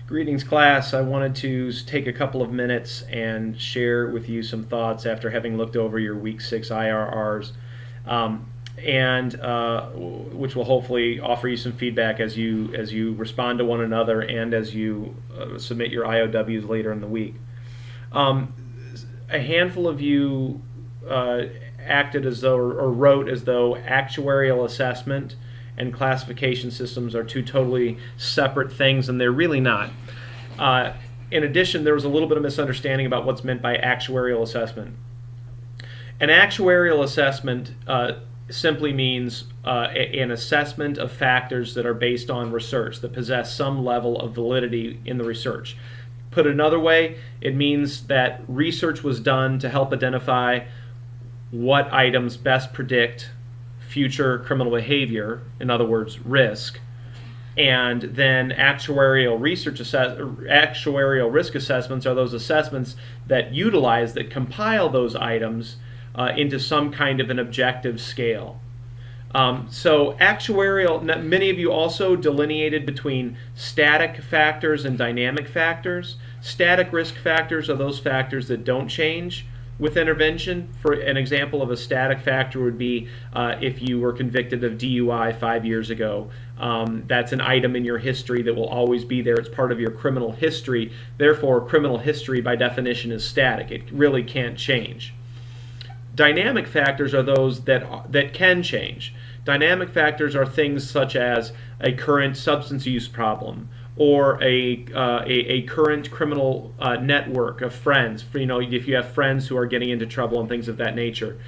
Greetings, class. I wanted to take a couple of minutes and share with you some thoughts after having looked over your Week 6 IRRs, and which will hopefully offer you some feedback as you respond to one another and as you submit your IOWs later in the week. A handful of you acted as though, or wrote as though, actuarial assessment and classification systems are two totally separate things, and they're really not. In addition, there was a little bit of misunderstanding about what's meant by actuarial assessment. An actuarial assessment simply means an assessment of factors that are based on research, that possess some level of validity in the research. Put another way, it means that research was done to help identify what items best predict future criminal behavior, in other words, risk, and then actuarial risk assessments are those assessments that utilize, that compile those items into some kind of an objective scale. So actuarial, many of you also delineated between static factors and dynamic factors. Static risk factors are those factors that don't change with intervention. For an example of a static factor would be if you were convicted of DUI 5 years ago. That's an item in your history that will always be there. It's part of your criminal history. Therefore, criminal history by definition is static. It really can't change. Dynamic factors are those that can change. Dynamic factors are things such as a current substance use problem, or a current criminal network of friends. If you have friends who are getting into trouble and things of that nature,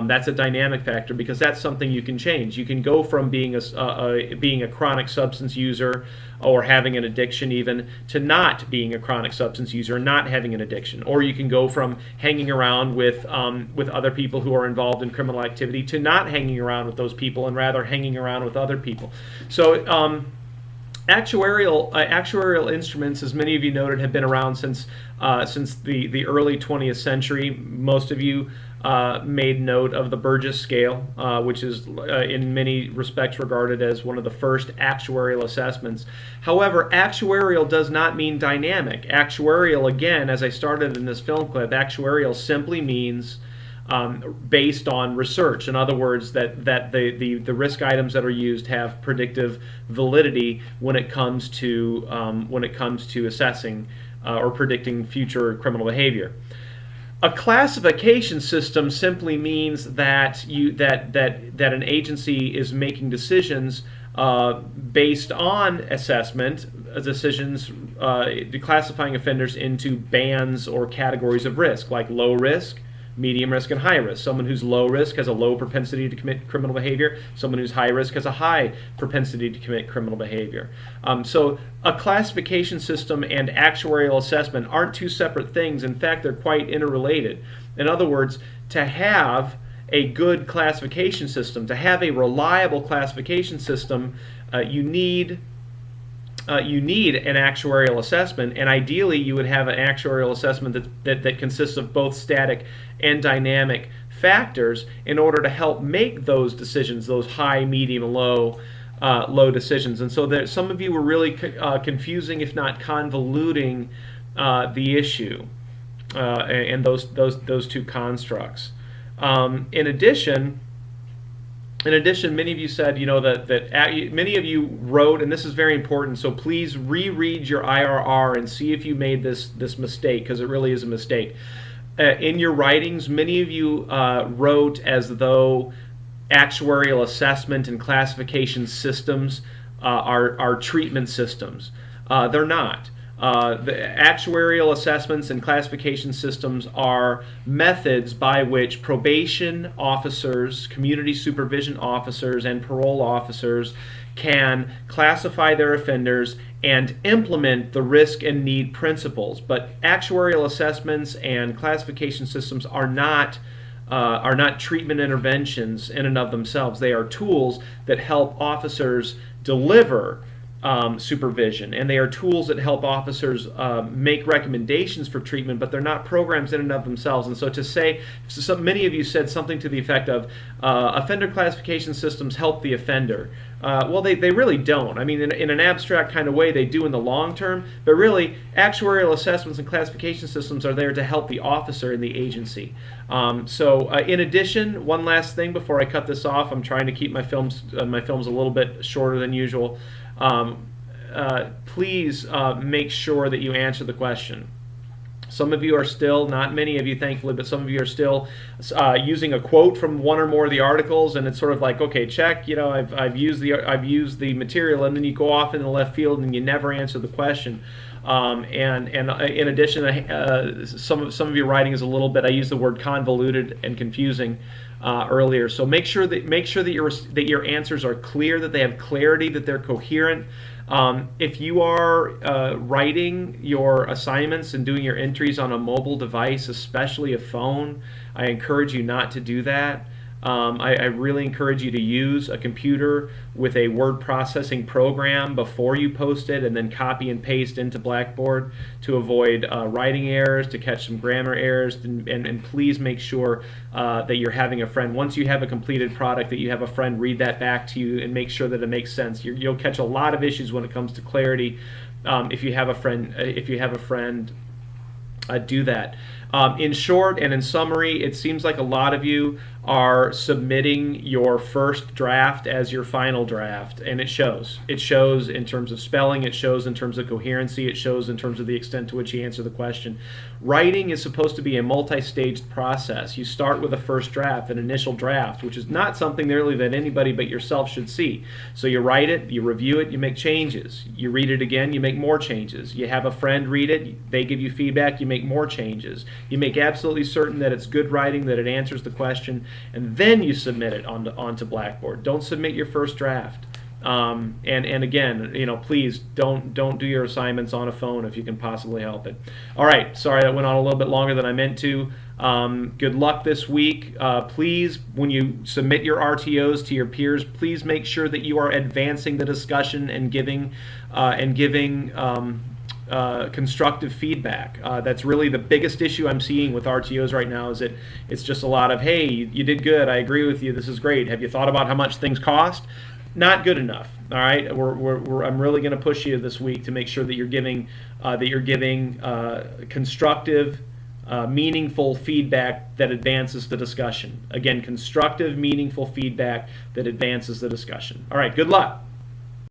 that's a dynamic factor, because that's something you can change. You can go from being a chronic substance user or having an addiction even to not being a chronic substance user and not having an addiction. Or you can go from hanging around with other people who are involved in criminal activity to not hanging around with those people and rather hanging around with other people. So actuarial instruments, as many of you noted, have been around since the early 20th century. Most of you made note of the Burgess scale, which is in many respects regarded as one of the first actuarial assessments. However, actuarial does not mean dynamic. Actuarial, again, as I started in this film clip, actuarial simply means based on research. In other words, that the risk items that are used have predictive validity when it comes to assessing or predicting future criminal behavior. A classification system simply means that an agency is making decisions based on assessment, decisions classifying offenders into bands or categories of risk, like low risk, medium risk, and high risk. Someone who's low risk has a low propensity to commit criminal behavior. Someone who's high risk has a high propensity to commit criminal behavior. So a classification system and actuarial assessment aren't two separate things. In fact, they're quite interrelated. In other words, to have a good classification system, to have a reliable classification system, you need an actuarial assessment, and ideally you would have an actuarial assessment that consists of both static and dynamic factors in order to help make those decisions, those high, medium, and low decisions. And so some of you were really confusing, if not convoluting, the issue and those two constructs. In addition, many of you said, that many of you wrote, and this is very important, so please reread your IRR and see if you made this mistake, because it really is a mistake. In your writings, many of you wrote as though actuarial assessment and classification systems are treatment systems. They're not. The actuarial assessments and classification systems are methods by which probation officers, community supervision officers, and parole officers can classify their offenders and implement the risk and need principles. But actuarial assessments and classification systems are not treatment interventions in and of themselves. They are tools that help officers deliver supervision, and they are tools that help officers make recommendations for treatment, but they're not programs in and of themselves. And so many of you said something to the effect of offender classification systems help the offender. Well, they really don't. I mean, in an abstract kind of way, they do in the long term, but really, actuarial assessments and classification systems are there to help the officer in the agency. In addition, one last thing before I cut this off, I'm trying to keep my films a little bit shorter than usual. Please make sure that you answer the question. Some of you are still, not many of you thankfully, but some of you are still using a quote from one or more of the articles, and it's sort of like, okay, check, I've used the material, and then you go off in the left field and you never answer the question. In addition, some of your writing is a little bit. I used the word convoluted and confusing earlier. So make sure that your answers are clear, that they have clarity, that they're coherent. If you are writing your assignments and doing your entries on a mobile device, especially a phone, I encourage you not to do that. I really encourage you to use a computer with a word processing program before you post it, and then copy and paste into Blackboard to avoid writing errors, to catch some grammar errors, and please make sure that you're having a friend, once you have a completed product, that you have a friend read that back to you and make sure that it makes sense. You'll catch a lot of issues when it comes to clarity if you have a friend do that. In short and in summary, it seems like a lot of you are submitting your first draft as your final draft, and it shows. It shows in terms of spelling, it shows in terms of coherency, it shows in terms of the extent to which you answer the question. Writing is supposed to be a multi-staged process. You start with a first draft, an initial draft, which is not something really that anybody but yourself should see. So you write it, you review it, you make changes. You read it again, you make more changes. You have a friend read it, they give you feedback, you make more changes. You make absolutely certain that it's good writing, that it answers the question, and then you submit it onto Blackboard. Don't submit your first draft. And again, please don't do your assignments on a phone if you can possibly help it. All right, sorry that went on a little bit longer than I meant to. Good luck this week. Please, when you submit your RTOs to your peers, please make sure that you are advancing the discussion and giving constructive feedback. That's really the biggest issue I'm seeing with RTOs right now, is that it's just a lot of, hey, you did good, I agree with you, this is great, have you thought about how much things cost? Not good enough. All right, I'm really going to push you this week to make sure that you're giving constructive, meaningful feedback that advances the discussion. Again, constructive, meaningful feedback that advances the discussion. All right, good luck.